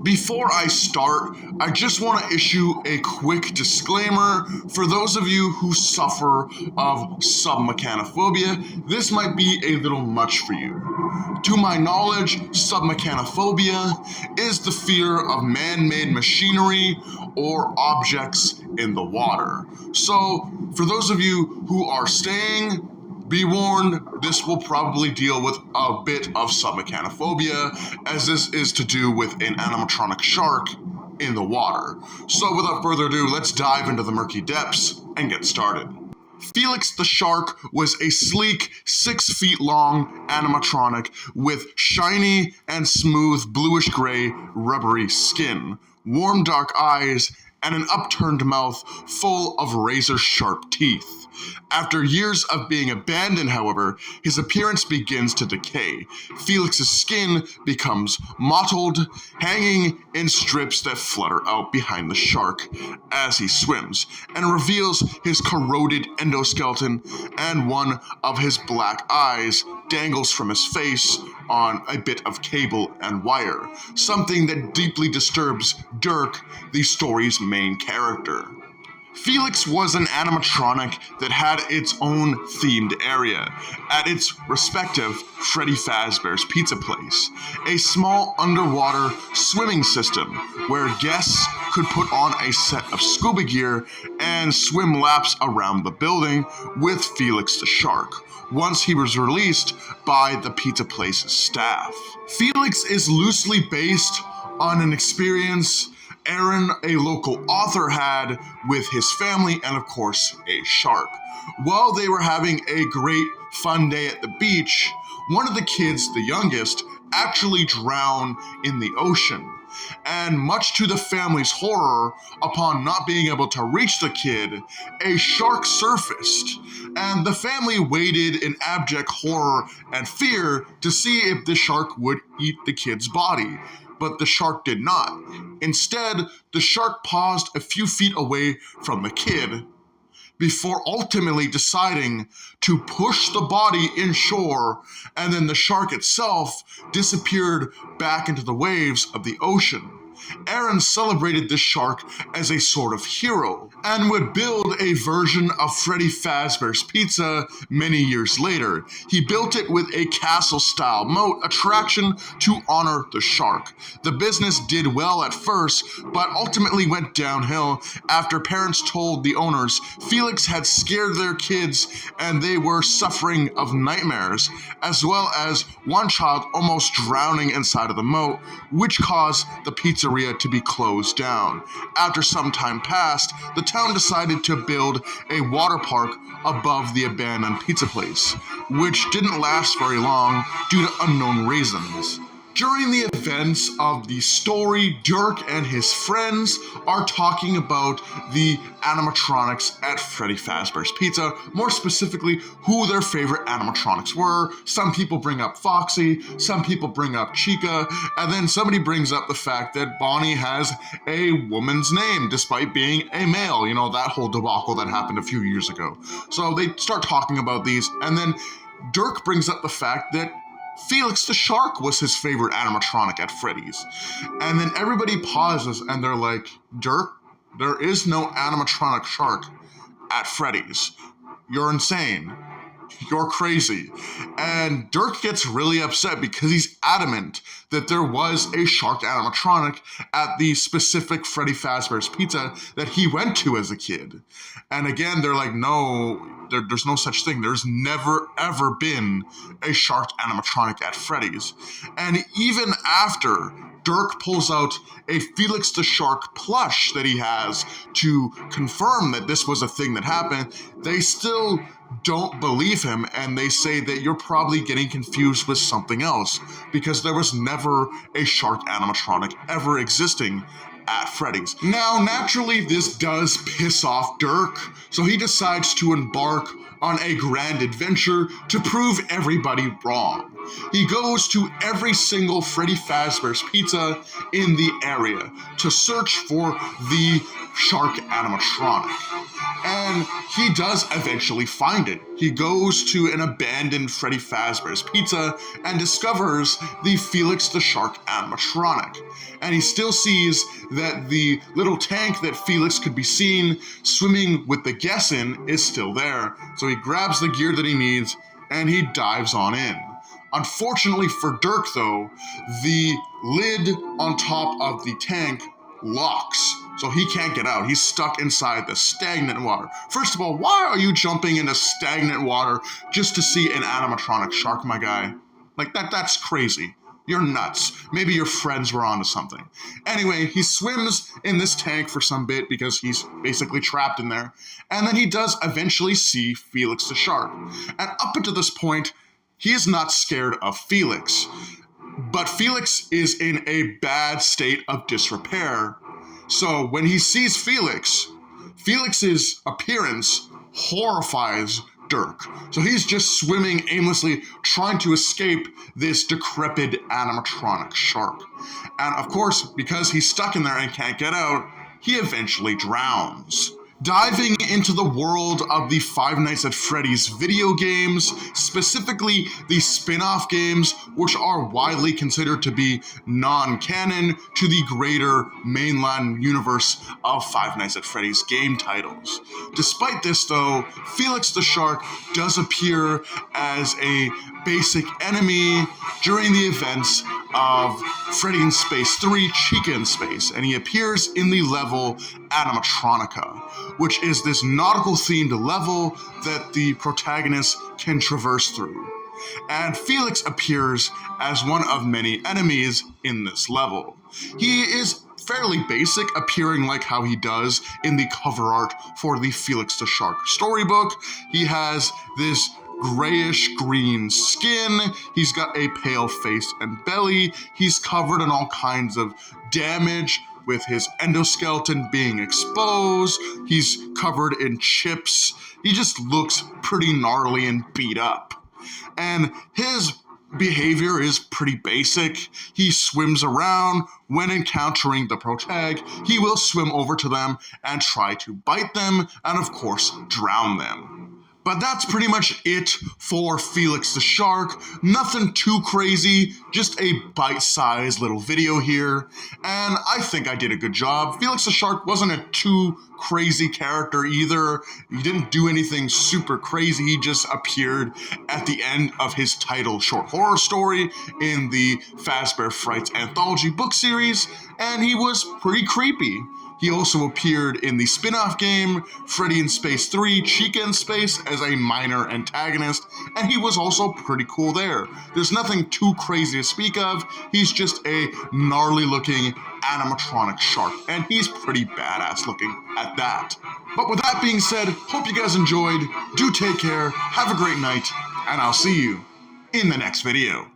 Before I start, I just want to issue a quick disclaimer for those of you who suffer of submechanophobia. This might be a little much for you. To my knowledge, submechanophobia is the fear of man-made machinery or objects in the water. So, for those of you who are staying, be warned, this will probably deal with a bit of submechanophobia, as this is to do with an animatronic shark in the water. So without further ado, let's dive into the murky depths and get started. Felix the shark was a sleek, 6 feet long animatronic with shiny and smooth bluish-gray rubbery skin, warm dark eyes, and an upturned mouth full of razor-sharp teeth. After years of being abandoned, however, his appearance begins to decay. Felix's skin becomes mottled, hanging in strips that flutter out behind the shark as he swims, and reveals his corroded endoskeleton, and one of his black eyes dangles from his face on a bit of cable and wire, something that deeply disturbs Dirk, the story's main character. Felix was an animatronic that had its own themed area at its respective Freddy Fazbear's Pizza Place, a small underwater swimming system where guests could put on a set of scuba gear and swim laps around the building with Felix the shark, once he was released by the Pizza Place's staff. Felix is loosely based on an experience Aaron, a local author, had with his family and, of course, a shark. While they were having a great fun day at the beach, one of the kids, the youngest, actually drowned in the ocean. And much to the family's horror, upon not being able to reach the kid, a shark surfaced, and the family waited in abject horror and fear to see if the shark would eat the kid's body. But the shark did not. Instead, the shark paused a few feet away from the kid before ultimately deciding to push the body inshore, and then the shark itself disappeared back into the waves of the ocean. Aaron celebrated this shark as a sort of hero and would build a version of Freddy Fazbear's Pizza many years later. He built it with a castle-style moat attraction to honor the shark. The business did well at first, but ultimately went downhill after parents told the owners Felix had scared their kids and they were suffering of nightmares, as well as one child almost drowning inside of the moat, which caused the pizzeria to be closed down. After some time passed, the town decided to build a water park above the abandoned pizza place, which didn't last very long due to unknown reasons. During the events of the story, Dirk and his friends are talking about the animatronics at Freddy Fazbear's Pizza, more specifically who their favorite animatronics were. Some people bring up Foxy, some people bring up Chica, and then somebody brings up the fact that Bonnie has a woman's name despite being a male, you know, that whole debacle that happened a few years ago. So they start talking about these, and then Dirk brings up the fact that Felix the shark was his favorite animatronic at Freddy's. And then everybody pauses and they're like, Dirk, there is no animatronic shark at Freddy's. You're insane. You're crazy. And Dirk gets really upset because he's adamant that there was a shark animatronic at the specific Freddy Fazbear's Pizza that he went to as a kid. And again, they're like, no, there's no such thing. There's never, ever been a shark animatronic at Freddy's. And even after Dirk pulls out a Felix the Shark plush that he has to confirm that this was a thing that happened, they still don't believe him, and they say that you're probably getting confused with something else, because there was never a shark animatronic ever existing at Freddy's. Now, naturally, this does piss off Dirk, so he decides to embark on a grand adventure to prove everybody wrong. He goes to every single Freddy Fazbear's Pizza in the area to search for the shark animatronic. And he does eventually find it. He goes to an abandoned Freddy Fazbear's Pizza and discovers the Felix the Shark animatronic. And he still sees that the little tank that Felix could be seen swimming with the guess in is still there. So he grabs the gear that he needs and he dives on in. Unfortunately for Dirk though, the lid on top of the tank locks, so he can't get out. He's stuck inside the stagnant water. First of all, why are you jumping into stagnant water just to see an animatronic shark, my guy? Like, that's crazy. You're nuts. Maybe your friends were onto something. Anyway, he swims in this tank for some bit because he's basically trapped in there. And then he does eventually see Felix the shark. And up until this point, he is not scared of Felix. But Felix is in a bad state of disrepair. So when he sees Felix, Felix's appearance horrifies Dirk. So he's just swimming aimlessly, trying to escape this decrepit animatronic shark. And of course, because he's stuck in there and can't get out, he eventually drowns. Diving into the world of the Five Nights at Freddy's video games, specifically the spin-off games, which are widely considered to be non-canon to the greater mainline universe of Five Nights at Freddy's game titles. Despite this though, Felix the Shark does appear as a basic enemy during the events of Freddy in Space 3, Chica in Space, and he appears in the level Animatronica, which is this nautical-themed level that the protagonist can traverse through. And Felix appears as one of many enemies in this level. He is fairly basic, appearing like how he does in the cover art for the Felix the Shark storybook. He has this grayish green skin, he's got a pale face and belly, he's covered in all kinds of damage with his endoskeleton being exposed, he's covered in chips, he just looks pretty gnarly and beat up. And his behavior is pretty basic. He swims around. When encountering the protag, he will swim over to them and try to bite them and of course drown them. But that's pretty much it for Felix the Shark. Nothing too crazy, just a bite-sized little video here. And I think I did a good job. Felix the Shark wasn't a too crazy character either. He didn't do anything super crazy. He just appeared at the end of his title short horror story in the Fazbear Frights anthology book series, and he was pretty creepy. He also appeared in the spin-off game Freddy in Space 3, Chica in Space as a minor antagonist, and he was also pretty cool there. There's nothing too crazy to speak of, he's just a gnarly looking animatronic shark, and he's pretty badass looking at that. But with that being said, hope you guys enjoyed, do take care, have a great night, and I'll see you in the next video.